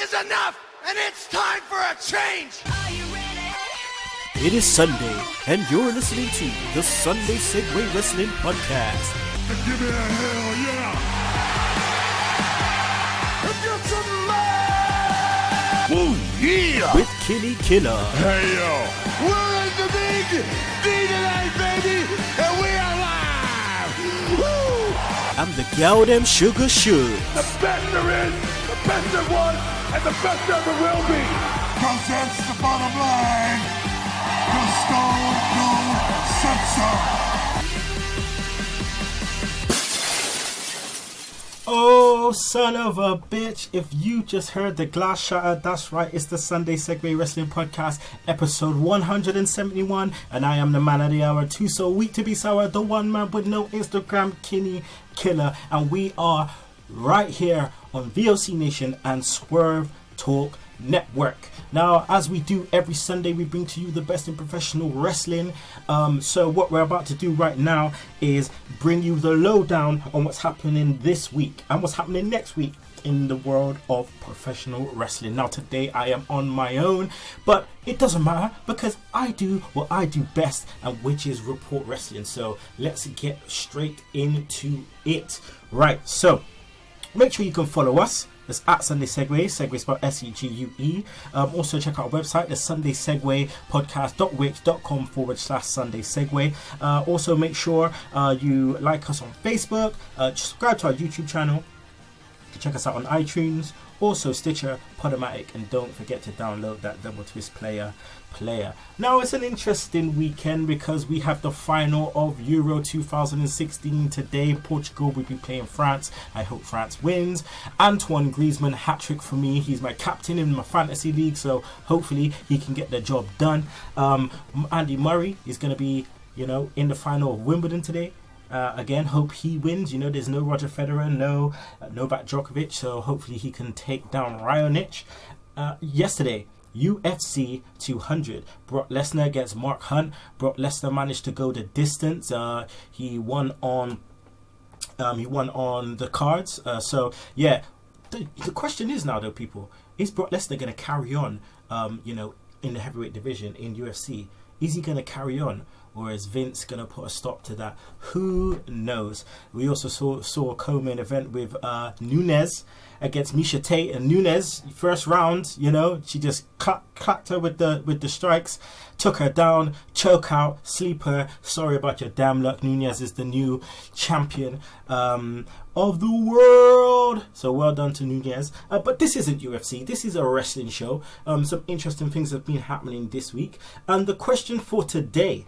is enough, and it's time for a change. Are you ready? It is Sunday, and you're listening to the Sunday Segue Wrestling Podcast. Give me a hell yeah! Get some love! Woo, yeah! With Kinny Killa. Hey, yo! We're in the big D tonight, baby! And we are live! Woo! And the gal them sugar should. The best there is, the best there was, and the best there ever will be! Cause that's the bottom line! The Stone Cold said so! Oh, son of a bitch. If you just heard the glass shatter, that's right. It's the Sunday Segue Wrestling Podcast, episode 171. And I am the man of the hour, too so weak to be sour, the one man with no Instagram, Kinny Killa. And we are right here on VOC Nation and Swerve Talk Network. Now, as we do every Sunday, we bring to you the best in professional wrestling. So what we're about to do right now is bring you the lowdown on what's happening this week and what's happening next week in the world of professional wrestling. Now, today I am on my own, but it doesn't matter because I do what I do best, and which is report wrestling. So let's get straight into it. Right, so make sure you can follow us. It's at Sunday Segue, Segue spelled S-E-G-U-E. Also check out our website, the Sunday Segue podcast.wix.com/Sunday Segue. Also make sure you like us on Facebook, subscribe to our YouTube channel, check us out on iTunes, also Stitcher, Podomatic, and don't forget to download that Double Twist player. Now it's an interesting weekend because we have the final of Euro 2016 today. Portugal will be playing France. I hope France wins. Antoine Griezmann, hat-trick for me. He's my captain in my fantasy league, so hopefully he can get the job done. Andy Murray is going to be, in the final of Wimbledon today. Again, hope he wins. There's no Roger Federer, no Novak Djokovic, so hopefully he can take down Raonic. Yesterday, UFC 200, Brock Lesnar against Mark Hunt. Brock Lesnar managed to go the distance. He won on the cards. So yeah, the question is now though, people, is Brock Lesnar going to carry on? In the heavyweight division in UFC, is he going to carry on? Or is Vince going to put a stop to that? Who knows? We also saw a co-main event with Nunes against Miesha Tate. And Nunes, first round, she just clacked her with the strikes, took her down, choke out, sleep her. Sorry about your damn luck. Nunes is the new champion of the world. So well done to Nunes. But this isn't UFC. This is a wrestling show. Some interesting things have been happening this week. And the question for today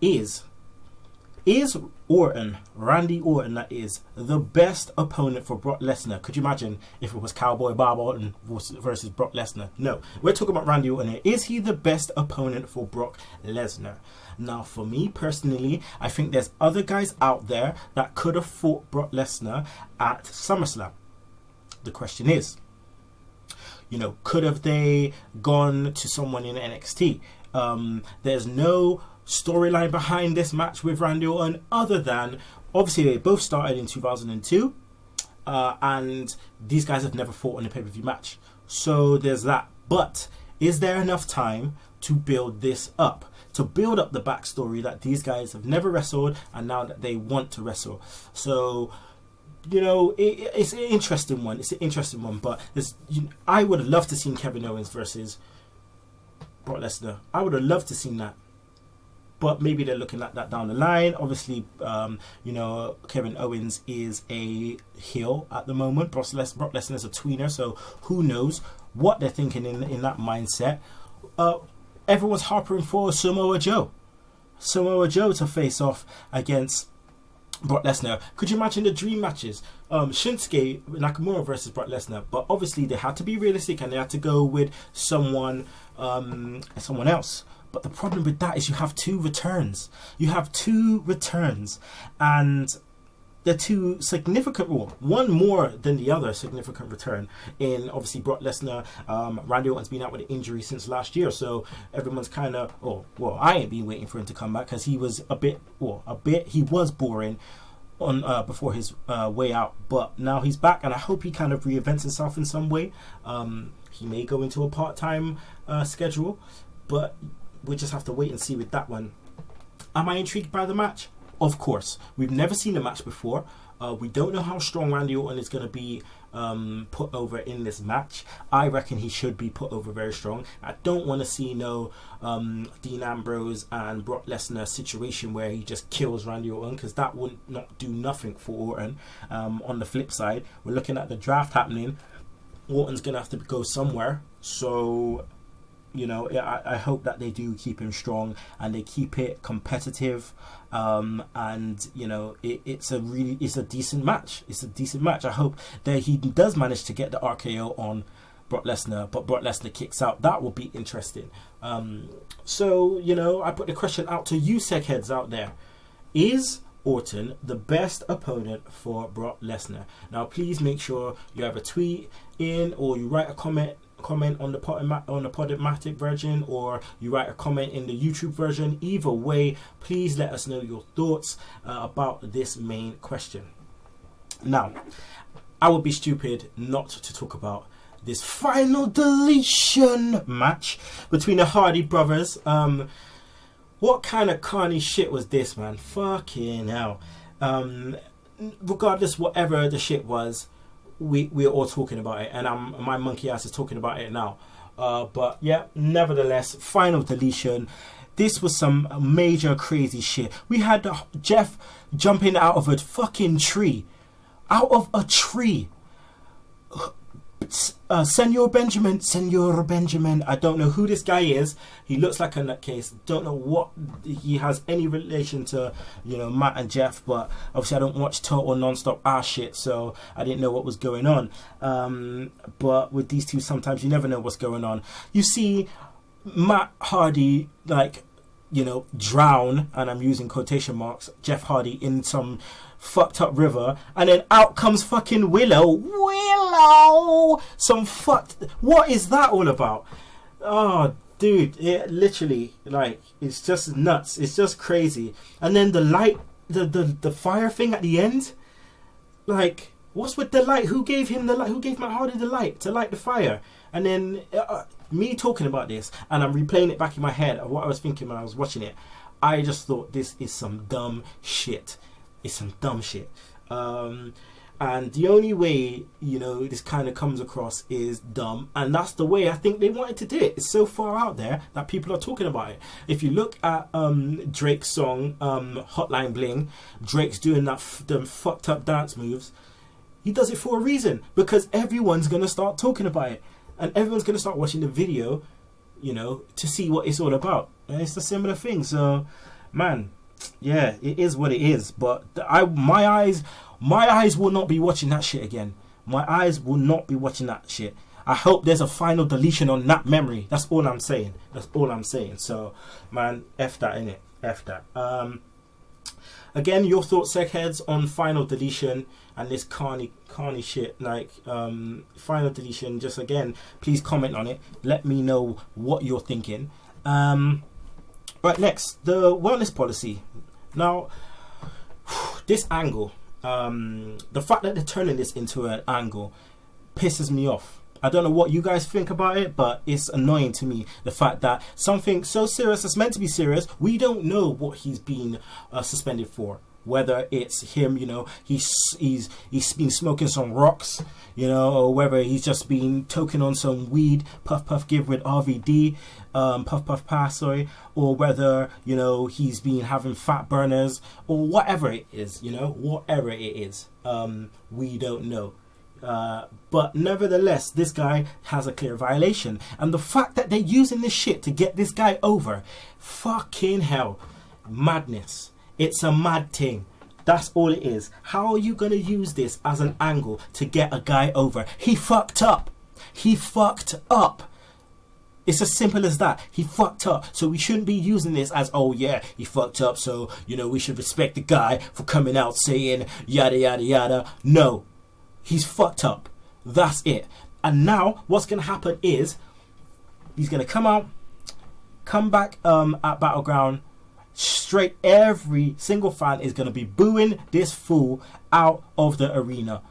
is Randy Orton, that is, the best opponent for Brock Lesnar? Could you imagine if it was Cowboy Bob Orton versus Brock Lesnar? No, we're talking about Randy Orton here. Is he the best opponent for Brock Lesnar? Now, for me personally, I think there's other guys out there that could have fought Brock Lesnar at SummerSlam. The question is, could have they gone to someone in NXT? There's no storyline behind this match with Randy Orton other than obviously they both started in 2002 and these guys have never fought in a pay-per-view match, so there's that. But is there enough time to build this up, to build up the backstory that these guys have never wrestled and now that they want to wrestle? So it's an interesting one. But I would have loved to see Kevin Owens versus Brock Lesnar. I would have loved to see that. But maybe they're looking at that down the line. Obviously, Kevin Owens is a heel at the moment. Brock Lesnar is a tweener, so who knows what they're thinking in that mindset. Everyone's harping for Samoa Joe to face off against Brock Lesnar. Could you imagine the dream matches? Shinsuke Nakamura versus Brock Lesnar. But obviously they had to be realistic and they had to go with someone else. But the problem with that is you have two returns. And they're two significant, one more than the other significant return in obviously Brock Lesnar. Randy Orton's been out with an injury since last year, so everyone's kind of, I ain't been waiting for him to come back because he was he was boring. on before his way out, but now he's back, and I hope he kind of reinvents himself in some way. He may go into a part-time schedule, but we just have to wait and see with that one. Am I intrigued by the match? Of course. We've never seen a match before. We don't know how strong Randy Orton is going to be put over in this match. I reckon he should be put over very strong. I don't want to see no Dean Ambrose and Brock Lesnar situation where he just kills Randy Orton, because that would not do nothing for Orton. On the flip side, we're looking at the draft happening. Orton's going to have to go somewhere. So, you know, I hope that they do keep him strong and they keep it competitive. And you know, it's a decent match. It's a decent match. I hope that he does manage to get the RKO on Brock Lesnar, but Brock Lesnar kicks out. That will be interesting. So, you know, I put the question out to you, Segheads out there: is Orton the best opponent for Brock Lesnar? Now, please make sure you have a tweet in, or you write a comment on the Podomatic version, or you write a comment in the YouTube version. Either way, please let us know your thoughts about this main question. Now, I would be stupid not to talk about this final deletion match between the Hardy brothers. What kind of carny shit was this, man? Fucking hell. Regardless, whatever the shit was, we're all talking about it, and my monkey ass is talking about it now. But yeah, nevertheless, final deletion. This was some major crazy shit. We had Jeff jumping out of a fucking tree. Out of a tree. Senor Benjamin. I don't know who this guy is. He looks like a nutcase. Don't know what he has any relation to, you know, Matt and Jeff. But obviously, I don't watch total non-stop ass shit, so I didn't know what was going on. But with these two, sometimes you never know what's going on. You see Matt Hardy, like, you know, drown, and I'm using quotation marks, Jeff Hardy in some fucked up river, and then out comes fucking Willow. Some fucked. What is that all about? Oh, dude, it literally, like, it's just nuts. It's just crazy. And then the light, the fire thing at the end, like, what's with the light? Who gave him the light? Who gave Matt Hardy the light to light the fire? And then me talking about this, and I'm replaying it back in my head of what I was thinking when I was watching it. I just thought, this is some dumb shit. It's some dumb shit. And the only way, you know, this kind of comes across is dumb. And that's the way I think they wanted to do it. It's so far out there that people are talking about it. If you look at Drake's song, Hotline Bling, Drake's doing them fucked up dance moves. He does it for a reason. Because everyone's going to start talking about it. And everyone's going to start watching the video, you know, to see what it's all about. And it's a similar thing. So, man, yeah, it is what it is. But my eyes will not be watching that shit again. My eyes will not be watching that shit. I hope there's a final deletion on that memory. That's all I'm saying. So, man, F that, innit? F that. Again, your thoughts, Segheads, on final deletion and this carny shit. Like, final deletion, just again, please comment on it. Let me know what you're thinking. Right, next, the wellness policy. Now, this angle, the fact that they're turning this into an angle pisses me off. I don't know what you guys think about it, but it's annoying to me. The fact that something so serious that's meant to be serious, we don't know what he's been suspended for. Whether it's him, you know, he's been smoking some rocks, you know, or whether he's just been toking on some weed, puff puff give with RVD, puff puff pass, sorry, or whether, you know, he's been having fat burners, or whatever it is, you know, whatever it is, we don't know. But nevertheless, this guy has a clear violation, and the fact that they're using this shit to get this guy over, fucking hell, madness. It's a mad thing. That's all it is. How are you going to use this as an angle to get a guy over? He fucked up. It's as simple as that. He fucked up. So we shouldn't be using this as, oh yeah, he fucked up, so, you know, we should respect the guy for coming out saying yada yada yada. No. He's fucked up. That's it. And now what's going to happen is he's going to come out, come back at Battleground, straight, every single fan is going to be booing this fool out of the arena,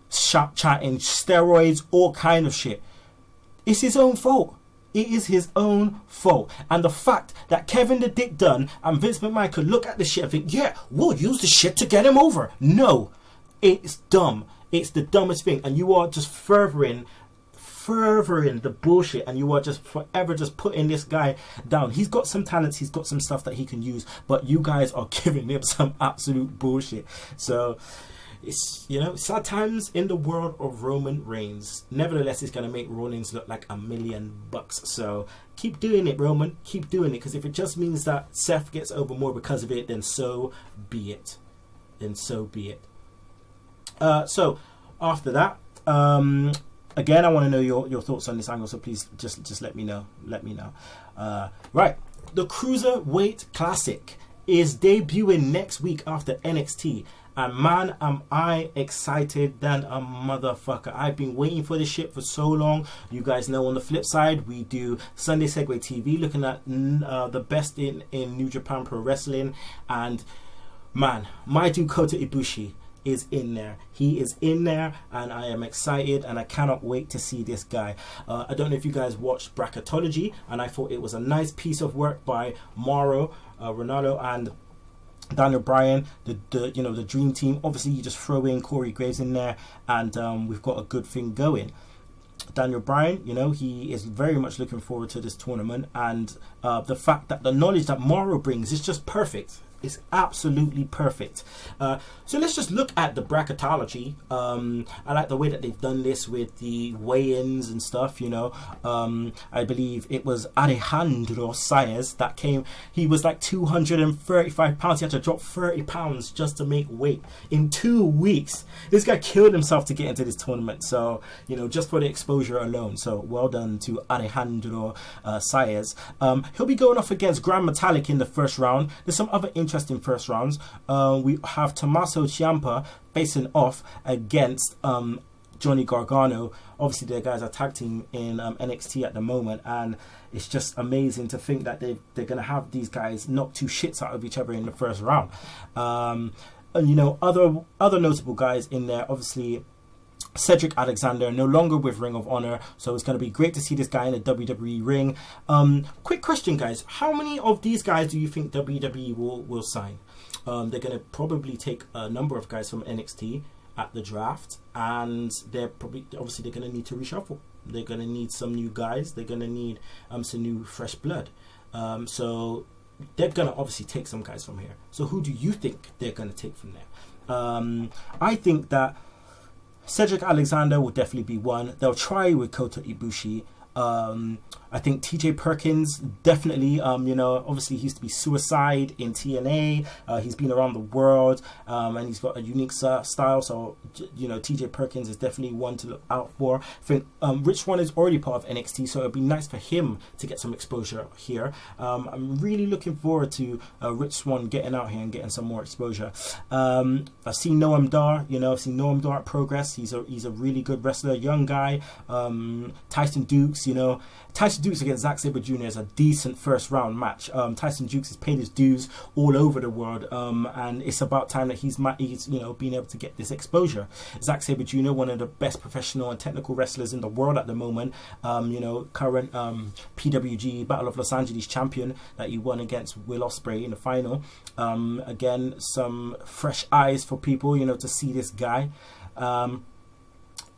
chatting steroids, all kind of shit. It's his own fault. It is his own fault. And the fact that Kevin the Dick Dunn and Vince McMahon could look at the shit and think, yeah, we'll use the shit to get him over. No, it's dumb. It's the dumbest thing. And you are just furthering the bullshit, and you are just forever just putting this guy down. He's got some talents, he's got some stuff that he can use, but you guys are giving him some absolute bullshit. So it's, you know, sad times in the world of Roman Reigns. Nevertheless, it's going to make Rollins look like $1 million. So keep doing it, Roman. Keep doing it, because if it just means that Seth gets over more because of it, then so be it. So after that, again, I want to know your thoughts on this angle, so please just let me know. Right, the Cruiserweight Classic is debuting next week after NXT, and man, am I excited than a motherfucker. I've been waiting for this shit for so long. You guys know, on the flip side, we do Sunday Segue TV, looking at the best in New Japan Pro Wrestling, and man, my dude Kota Ibushi is in there. He is in there, and I am excited, and I cannot wait to see this guy. I don't know if you guys watched Bracketology, and I thought it was a nice piece of work by Mauro Ronaldo and Daniel Bryan, the dream team. Obviously, you just throw in Corey Graves in there, and we've got a good thing going. Daniel Bryan, you know, he is very much looking forward to this tournament, and the fact that the knowledge that Mauro brings is just perfect. It's absolutely perfect. So let's just look at the bracketology. I like the way that they've done this with the weigh-ins and stuff, you know. I believe it was Alejandro Saez that came. He was like 235 pounds. He had to drop 30 pounds just to make weight in 2 weeks. This guy killed himself to get into this tournament. So, you know, just for the exposure alone. So well done to Alejandro Saez. He'll be going off against Grand Metalik in the first round. There's some other interesting first rounds. We have Tommaso Ciampa facing off against Johnny Gargano. Obviously, the guys are tag team in NXT at the moment, and it's just amazing to think that they're going to have these guys knock two shits out of each other in the first round. And you know, other notable guys in there, obviously Cedric Alexander, no longer with Ring of Honor, so it's going to be great to see this guy in a WWE ring. Quick question, guys. How many of these guys do you think WWE will sign? They're going to probably take a number of guys from NXT at the draft, and they're going to need to reshuffle. They're going to need some new guys. They're going to need some new fresh blood. So they're going to obviously take some guys from here. So who do you think they're going to take from there? I think that Cedric Alexander will definitely be one. They'll try with Kota Ibushi. I think TJ Perkins, definitely, you know, obviously he used to be Suicide in TNA. He's been around the world, and he's got a unique style. So, you know, TJ Perkins is definitely one to look out for. I think Rich Swann is already part of NXT, so it'd be nice for him to get some exposure here. I'm really looking forward to Rich Swann getting out here and getting some more exposure. I've seen Noam Dar, you know, I've seen Noam Dar at Progress. He's a really good wrestler, young guy. Tyson Dukes, you know, Tyson Dukes against Zack Sabre Jr. is a decent first round match. Tyson Dukes has paid his dues all over the world, and it's about time that he's you know, being able to get this exposure. Zack Sabre Jr., one of the best professional and technical wrestlers in the world at the moment. You know, current PWG Battle of Los Angeles champion that he won against Will Ospreay in the final. Again, some fresh eyes for people, you know, to see this guy.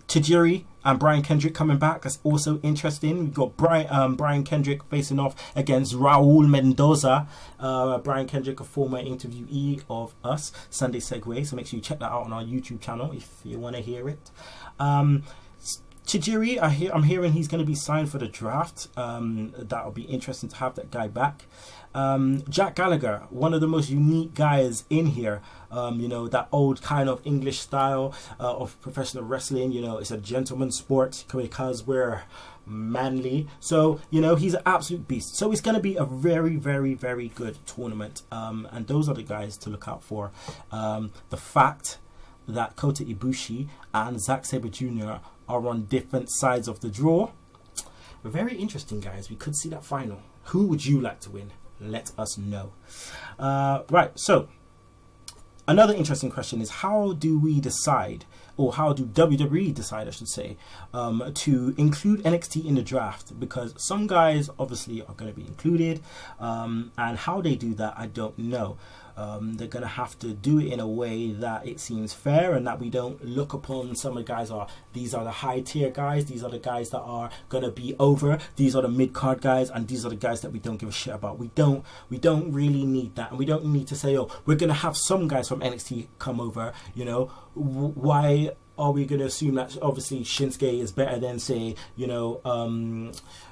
Tajiri and Brian Kendrick coming back. That's also interesting. We've got Brian Kendrick facing off against Raul Mendoza. Brian Kendrick, a former interviewee of us, Sunday Segue. So make sure you check that out on our YouTube channel if you want to hear it. Tajiri, I'm hearing he's going to be signed for the draft. That'll be interesting to have that guy back. Jack Gallagher, one of the most unique guys in here. You know, that old kind of English style of professional wrestling. You know, it's a gentleman's sport because we're manly. So, you know, he's an absolute beast. So it's going to be a very, very, very good tournament. And those are the guys to look out for. The fact that Kota Ibushi and Zack Sabre Jr. are on different sides of the draw. Very interesting, guys. We could see that final. Who would you like to win? let us know. Right, so another interesting question is, how do we decide, or how do WWE decide, I should say, to include NXT in the draft? Because some guys obviously are going to be included, and how they do that, I don't know. They're going to have to do it in a way that it seems fair, and that we don't look upon some of the guys these are the high tier guys, these are the guys that are going to be over, these are the mid card guys, and these are the guys that we don't give a shit about. We don't really need that, and we don't need to say, oh, we're going to have some guys from NXT come over. You know, why are we going to assume that obviously Shinsuke is better than, say, you know,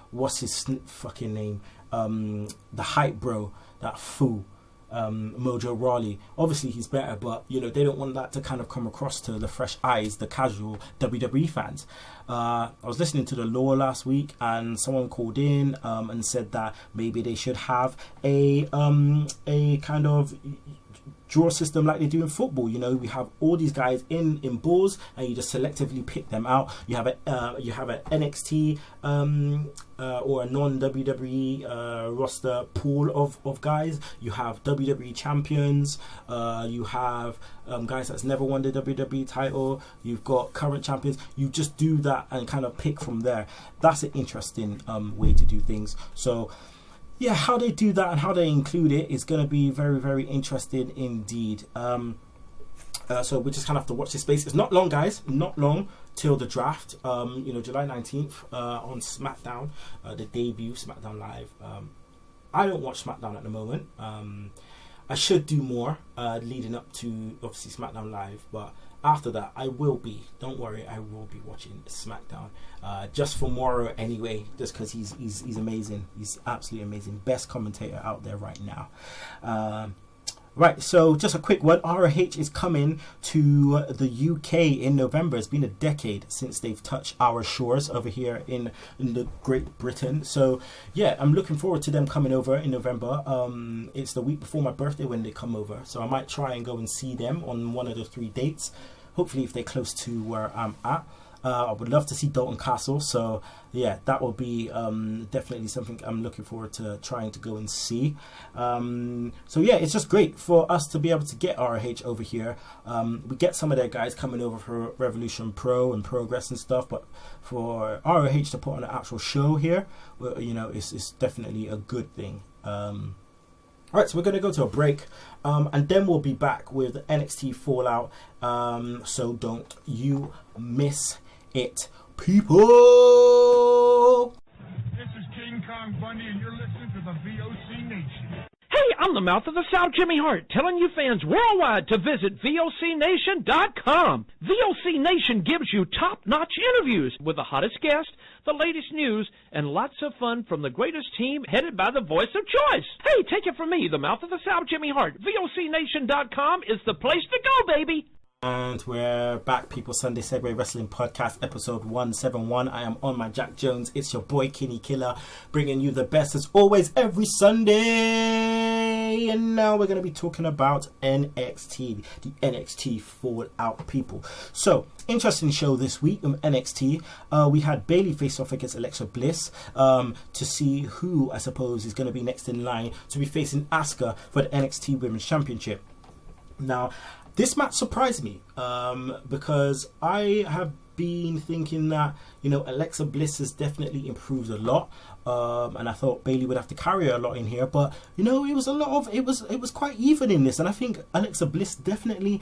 what's his fucking name, the hype bro, that fool, Mojo Rawley? Obviously he's better, but you know, they don't want that to kind of come across to the fresh eyes, the casual WWE fans. I was listening to the Law last week, and someone called in and said that maybe they should have a kind of draw system like they do in football. You know, we have all these guys in balls, and you just selectively pick them out. You have an NXT or a non-WWE roster pool of guys. You have WWE champions. You have guys that's never won the WWE title. You've got current champions. You just do that and kind of pick from there. That's an interesting way to do things. So yeah, how they do that and how they include it is going to be very, very interesting indeed. So we just kind of have to watch this space. It's not long, guys. Not long till the draft. You know, July 19th on Smackdown, the debut Smackdown Live. I don't watch Smackdown at the moment. I should do more leading up to obviously Smackdown Live, but after that I will be. Don't worry, I will be watching Smackdown just for Morrow anyway, just because he's amazing. He's absolutely amazing. Best commentator out there right now. Right, so just a quick one. ROH is coming to the UK in November. It's been a decade since they've touched our shores over here in the Great Britain. So yeah, I'm looking forward to them coming over in November. It's the week before my birthday when they come over, so I might try and go and see them on one of the 3 dates. Hopefully if they're close to where I'm at. I would love to see Dalton Castle, so yeah, that will be definitely something I'm looking forward to trying to go and see. So yeah, it's just great for us to be able to get ROH over here. We get some of their guys coming over for Revolution Pro and Progress and stuff, but for ROH to put on an actual show here, well, you know, it's definitely a good thing. Alright, so we're going to go to a break, and then we'll be back with NXT Fallout, so don't you miss it, people! This is King Kong Bundy, and you're listening to the VOC Nation. Hey, I'm the mouth of the South, Jimmy Hart, telling you fans worldwide to visit VOCNation.com. VOC Nation gives you top-notch interviews with the hottest guests, the latest news, and lots of fun from the greatest team headed by the voice of choice. Hey, take it from me, the mouth of the South, Jimmy Hart. VOCNation.com is the place to go, baby. And we're back, people. Sunday Segue Wrestling Podcast, episode 171. I am on my Jack Jones. It's your boy Kinny Killa, bringing you the best as always every Sunday. And now we're going to be talking about NXT, the NXT Fallout, people. So, interesting show this week on NXT. We had Bayley face off against Alexa Bliss to see who, I suppose, is going to be next in line to be facing Asuka for the NXT Women's Championship. Now, this match surprised me because I have been thinking that, you know, Alexa Bliss has definitely improved a lot, and I thought Bayley would have to carry her a lot in here, but you know, it was quite even in this, and I think Alexa Bliss definitely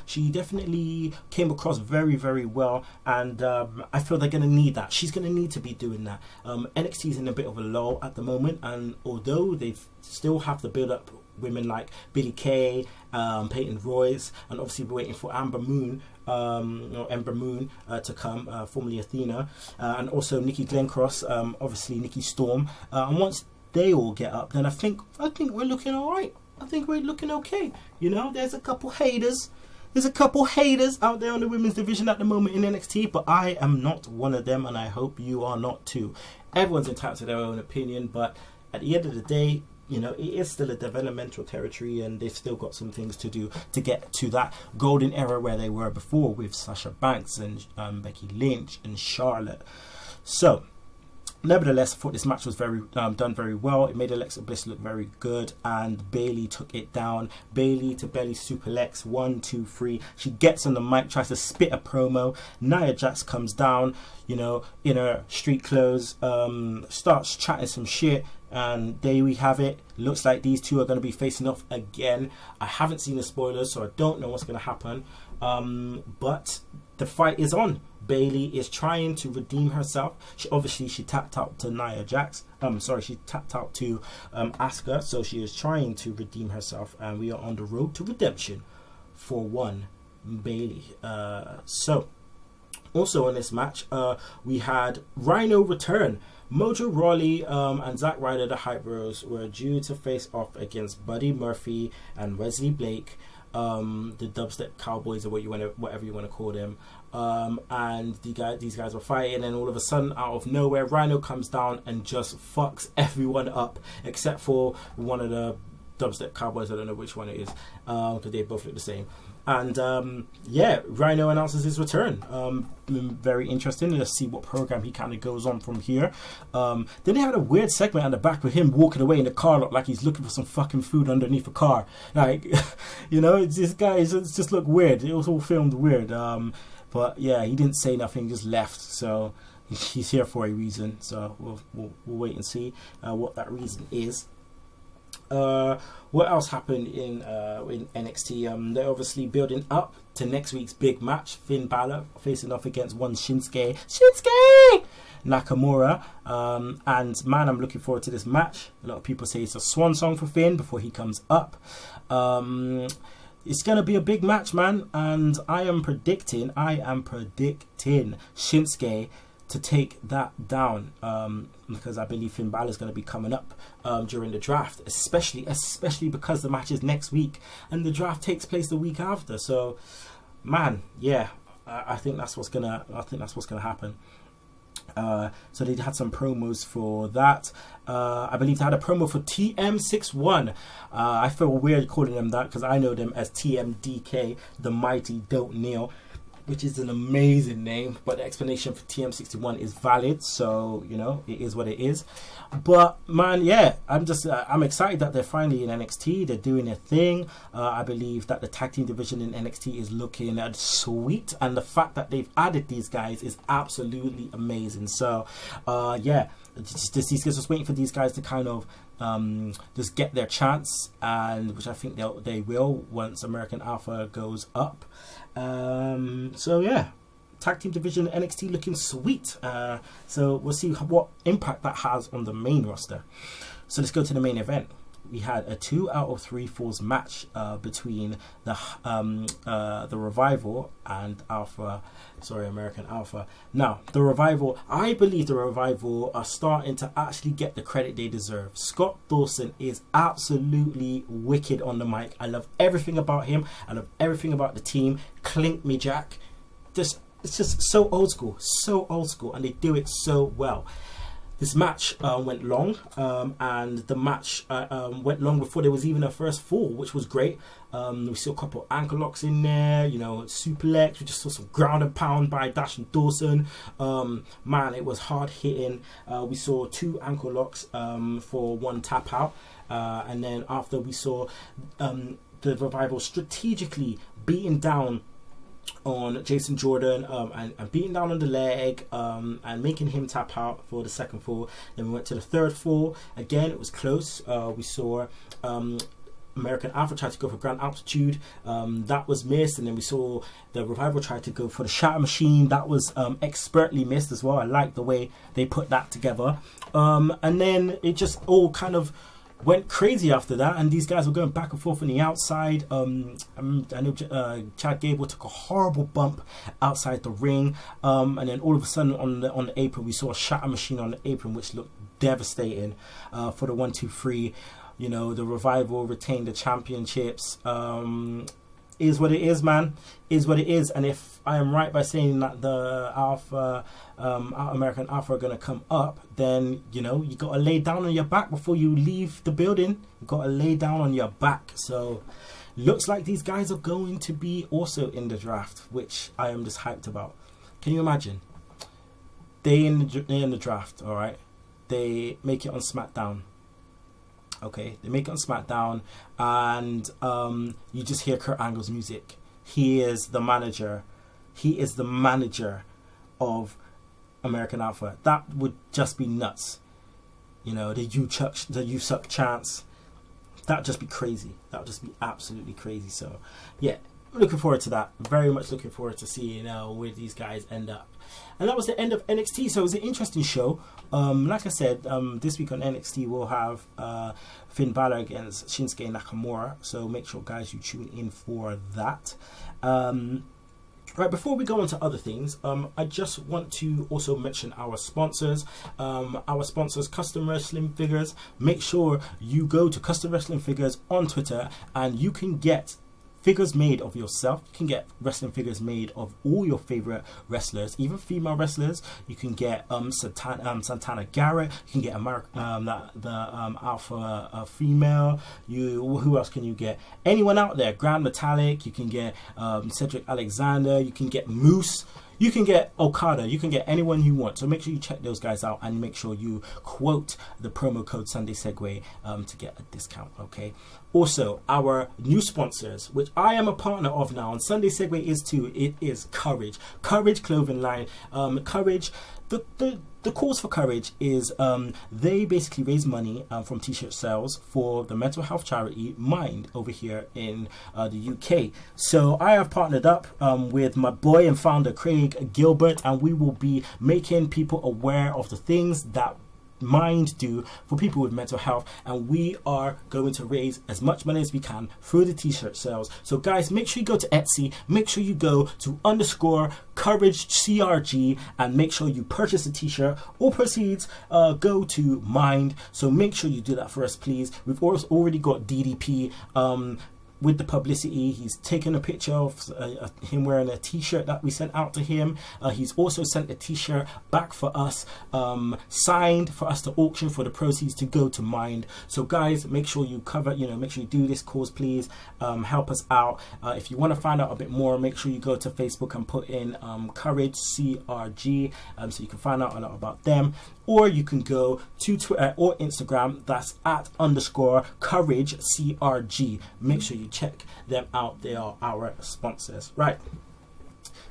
she definitely came across very, very well, and I feel they're going to need that. She's going to need to be doing that. NXT is in a bit of a lull at the moment, and although they still have to build up women like Billie Kay, Peyton Royce, and obviously we're waiting for Ember Moon to come, formerly Athena, and also Nikki Glencross, obviously Nikki Storm, and once they all get up, then I think we're looking all right. I think we're looking okay. You know, there's a couple haters out there on the women's division at the moment in NXT, but I am not one of them, and I hope you are not too. Everyone's entitled to their own opinion, but at the end of the day, you know, it is still a developmental territory, and they've still got some things to do to get to that golden era where they were before with Sasha Banks and Becky Lynch and Charlotte. So, Nevertheless, I thought this match was done very well. It made Alexa Bliss look very good, and Bayley took it down. Bayley to belly superplex, 1, 2, 3. She gets on the mic, tries to spit a promo. Nia Jax comes down, you know, in her street clothes, starts chatting some shit, and there we have it. Looks like these two are going to be facing off again. I haven't seen the spoilers, so I don't know what's going to happen. But the fight is on. Bayley is trying to redeem herself. She tapped out to Nia Jax. She tapped out to Asuka. So she is trying to redeem herself, and we are on the road to redemption for one Bayley. So also in this match, we had Rhino return. Mojo Rawley and Zack Ryder, the Hype Bros, were due to face off against Buddy Murphy and Wesley Blake, the Dubstep Cowboys, or whatever you want to call them. And these guys were fighting, and all of a sudden, out of nowhere, Rhino comes down and just fucks everyone up, except for one of the Dubstep Cowboys. I don't know which one it is, because they both look the same. And Rhino announces his return. Very interesting. Let's see what program he kind of goes on from here. Then they had a weird segment at the back with him walking away in the car, look like he's looking for some fucking food underneath a car. Like, you know, this guy just looked weird. It was all filmed weird. But yeah, he didn't say nothing, just left. So he's here for a reason. So we'll wait and see what that reason is. What else happened in NXT? They're obviously building up to next week's big match. Finn Balor facing off against one Shinsuke Nakamura. And man, I'm looking forward to this match. A lot of people say it's a swan song for Finn before he comes up. It's going to be a big match, man. And I am predicting Shinsuke to take that down, because I believe Finn Balor is going to be coming up during the draft, especially because the match is next week and the draft takes place the week after. So, man, yeah, I think that's what's gonna happen. So they had some promos for that. I believe they had a promo for TM61. I feel weird calling them that because I know them as TMDK, the Mighty Don't Kneel, which is an amazing name, but the explanation for TM61 is valid, so, you know, it is what it is. But, man, yeah, I'm excited that they're finally in NXT, they're doing their thing. I believe that the tag team division in NXT is looking sweet, and the fact that they've added these guys is absolutely amazing. So, these guys just waiting for these guys to kind of just get their chance, and which I think they will once American Alpha goes up. So yeah, tag team division NXT looking sweet. So we'll see what impact that has on the main roster. So let's go to the main event. We had a 2 out of 3 falls match between the Revival and American Alpha. Now, the Revival, I believe the Revival are starting to actually get the credit they deserve. Scott Dawson is absolutely wicked on the mic. I love everything about him. I love everything about the team. Clink me, Jack. It's just so old school, and they do it so well. This match went long, and the match went long before there was even a first fall, which was great. We saw a couple of ankle locks in there, you know, suplex. We just saw some ground and pound by Dash and Dawson. Man, it was hard hitting. We saw 2 ankle locks for 1 tap out, and then after we saw the Revival strategically beating down on Jason Jordan and beating down on the leg and making him tap out for the second fall. Then we went to the third fall. Again, it was close. We saw American Alpha try to go for Grand Altitude. That was missed. And then we saw the Revival try to go for the Shatter Machine. That was expertly missed as well. I like the way they put that together. And then it just all kind of went crazy after that, and these guys were going back and forth on the outside. I know Chad Gable took a horrible bump outside the ring, and then all of a sudden on the apron we saw a Shatter Machine on the apron, which looked devastating for the 1, 2, 3. You know, the Revival retained the championships. Is what it is, man. Is what it is. And if I am right by saying that the American Alpha are going to come up, then, you know, you got to lay down on your back before you leave the building. You got to lay down on your back. So looks like these guys are going to be also in the draft, which I am just hyped about. Can you imagine? They in the draft, all right? they make it on SmackDown. Okay, they make it on SmackDown, and you just hear Kurt Angle's music. He is the manager. He is the manager of American Alpha. That would just be nuts. You know, the you suck chance. That'd just be crazy. That would just be absolutely crazy. So, yeah, looking forward to that. Very much looking forward to seeing where these guys end up. And that was the end of NXT. So it was an interesting show. Like I said, this week on NXT we'll have Finn Balor against Shinsuke Nakamura. So make sure, guys, you tune in for that. Right, before we go on to other things, I just want to also mention our sponsors. Our sponsors, Custom Wrestling Figures. Make sure you go to Custom Wrestling Figures on Twitter, and you can get figures made of yourself. You can get wrestling figures made of all your favorite wrestlers, even female wrestlers. You can get Santana Garrett. You can get Alpha female. Who else can you get? Anyone out there? Grand Metallic. You can get Cedric Alexander. You can get Moose. You can get Okada. You can get anyone you want. So make sure you check those guys out, and make sure you quote the promo code Sunday Segue to get a discount. Okay. Also, our new sponsors, which I am a partner of now, and Sunday Segue is too. It is Courage clothing line. Courage. The cause for Courage is they basically raise money from t-shirt sales for the mental health charity Mind over here in the UK. So I have partnered up with my boy and founder Craig Gilbert, and we will be making people aware of the things that Mind do for people with mental health, and we are going to raise as much money as we can through the t-shirt sales. So guys, make sure you go to Etsy, make sure you go to _Courage CRG, and make sure you purchase a t-shirt. All proceeds go to Mind, so make sure you do that for us, please. We've already got DDP with the publicity. He's taken a picture of him wearing a t-shirt that we sent out to him. He's also sent a t-shirt back for us, signed for us to auction, for the proceeds to go to Mind. So guys, make sure you make sure you do this cause, please. Help us out. If you want to find out a bit more, make sure you go to Facebook and put in Courage CRG, so you can find out a lot about them. Or you can go to Twitter or Instagram. That's at _Courage CRG. Make sure you check them out. They are our sponsors. Right.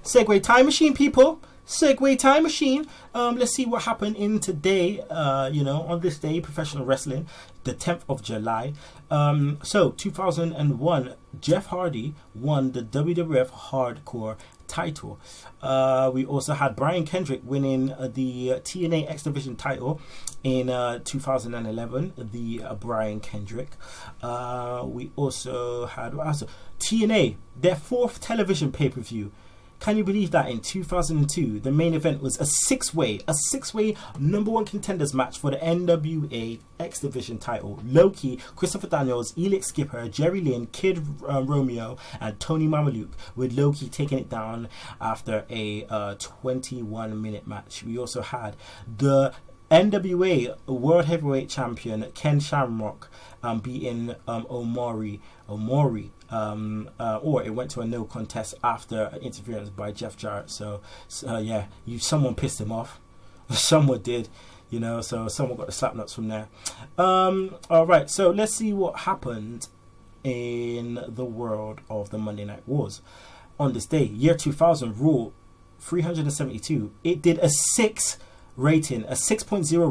Segue time machine, people. Segue time machine. Let's see what happened in today. On this day, professional wrestling, the 10th of July. So 2001, Jeff Hardy won the WWF Hardcore title. We also had Brian Kendrick winning the TNA X Division title in 2011. The Brian Kendrick. We also had TNA, their 4th television pay-per-view. Can you believe that in 2002, the main event was a six-way #1 contenders match for the NWA X Division title. Loki, Christopher Daniels, Elix Skipper, Jerry Lynn, Kid Romeo, and Tony Mamaluke, with Loki taking it down after a 21-minute match. We also had the NWA World Heavyweight Champion Ken Shamrock beating Omori. Or it went to a no contest after interference by Jeff Jarrett. So someone pissed him off. Someone did, so someone got the slap nuts from there. Alright, so let's see what happened in the world of the Monday Night Wars. On this day, year 2000, Raw 372. It did a 6.0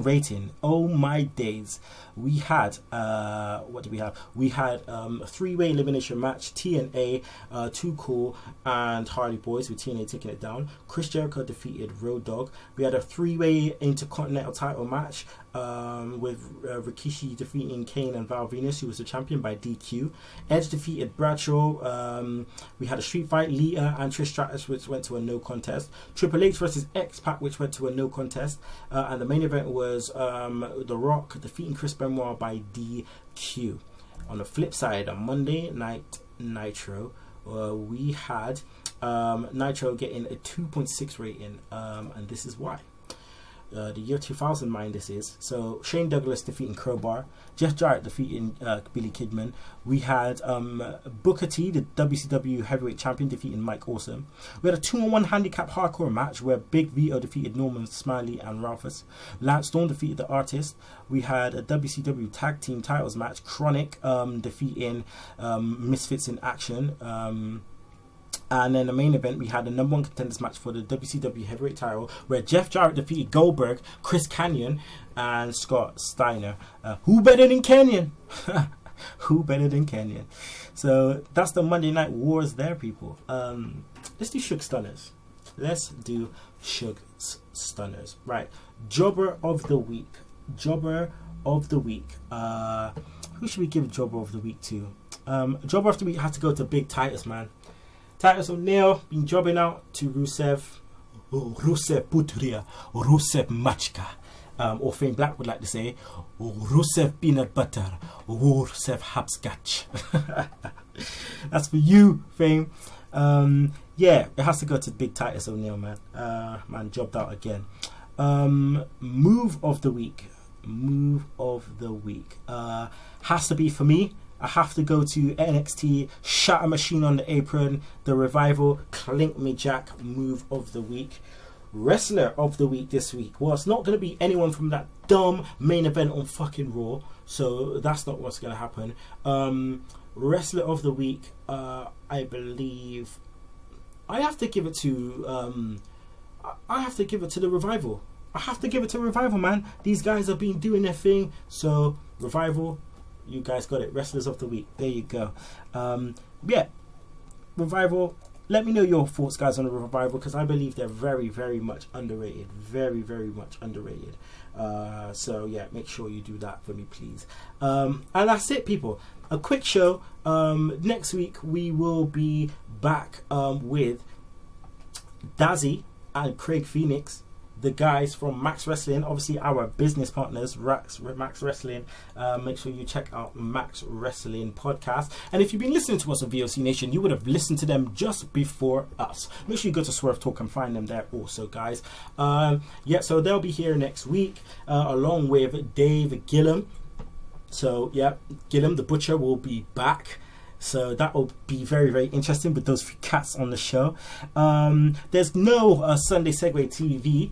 rating. Oh my days. We had what did we have? We had a 3-way elimination match. TNA, Too Cool and Hardy Boys, with TNA taking it down. Chris Jericho defeated Road Dogg. We had a 3-way intercontinental title match with Rikishi defeating Kane and Val Venus, who was the champion, by DQ. Edge defeated Bradshaw. We had a street fight, Lita and Trish Stratus, which went to a no contest. Triple H versus X-Pac, which went to a no contest. And the main event was The Rock defeating Chris Benoit by DQ. On the flip side, on Monday Night Nitro, we had Nitro getting a 2.6 rating, and this is why. the year 2000 mine this is. So Shane Douglas defeating Crowbar, Jeff Jarrett defeating Billy Kidman. We had Booker T, the WCW heavyweight champion, defeating Mike Awesome. We had a 2-on-1 handicap hardcore match where Big Vito defeated Norman Smiley and Ralphus. Lance Storm defeated The Artist. We had a WCW tag team titles match, Chronic defeating Misfits in Action. And then the main event, we had a number 1 contenders match for the WCW heavyweight title where Jeff Jarrett defeated Goldberg, Chris Kanyon, and Scott Steiner. Who better than Kanyon? Who better than Kanyon? So that's the Monday Night Wars there, people. Let's do Shook Stunners. Let's do Shook Stunners. Right. Jobber of the Week. Jobber of the Week. Who should we give Jobber of the Week to? Jobber of the Week has to go to Big Titus, man. Titus O'Neil been jobbing out to Rusev Putria, or Rusev Machka, or Fame Black would like to say, or Rusev Peanut Butter, or Rusev Hopscotch. That's for you, Fame. Yeah, it has to go to Big Titus O'Neil, man. Man, jobbed out again. Move of the week. Move of the week. Has to be for me. I have to go to NXT, Shatter Machine on the apron, The Revival, Clink Me Jack, move of the week. Wrestler of the week this week. Well, it's not going to be anyone from that dumb main event on fucking Raw, so that's not what's going to happen. Wrestler of the week, I believe I have to give it to The Revival. I have to give it to Revival, man. These guys have been doing their thing, so Revival, you guys got it. Wrestlers of the week. There you go. Yeah. Revival. Let me know your thoughts, guys, on the Revival, because I believe they're very, very much underrated. Very, very much underrated. So, yeah, make sure you do that for me, please. And that's it, people. A quick show. Next week, we will be back with Dazzy and Craig Phoenix, the guys from Max Wrestling, obviously our business partners, Max Wrestling. Make sure you check out Max Wrestling podcast. And if you've been listening to us on VOC Nation, you would have listened to them just before us. Make sure you go to Swerve Talk and find them there also, guys. Yeah, so they'll be here next week, along with Dave Gillum. So, yeah, Gillum, the Butcher, will be back. So that will be very, very interesting with those few cats on the show. There's no Sunday Segue TV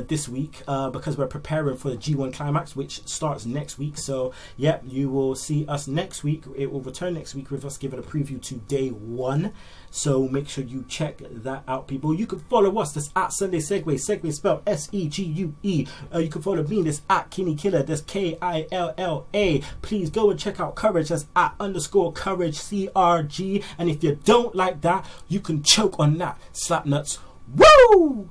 this week because we're preparing for the G1 Climax, which starts next week. So yeah, you will see us next week. It will return next week with us giving a preview to day 1. So make sure you check that out, people. You can follow us. That's at Sunday Segue. Segue spelled Segue. You can follow me. That's at Kinny Killa. That's Killa. Please go and check out Courage. That's at _Courage CRG. And if you don't like that, you can choke on that. Slap nuts. Woo!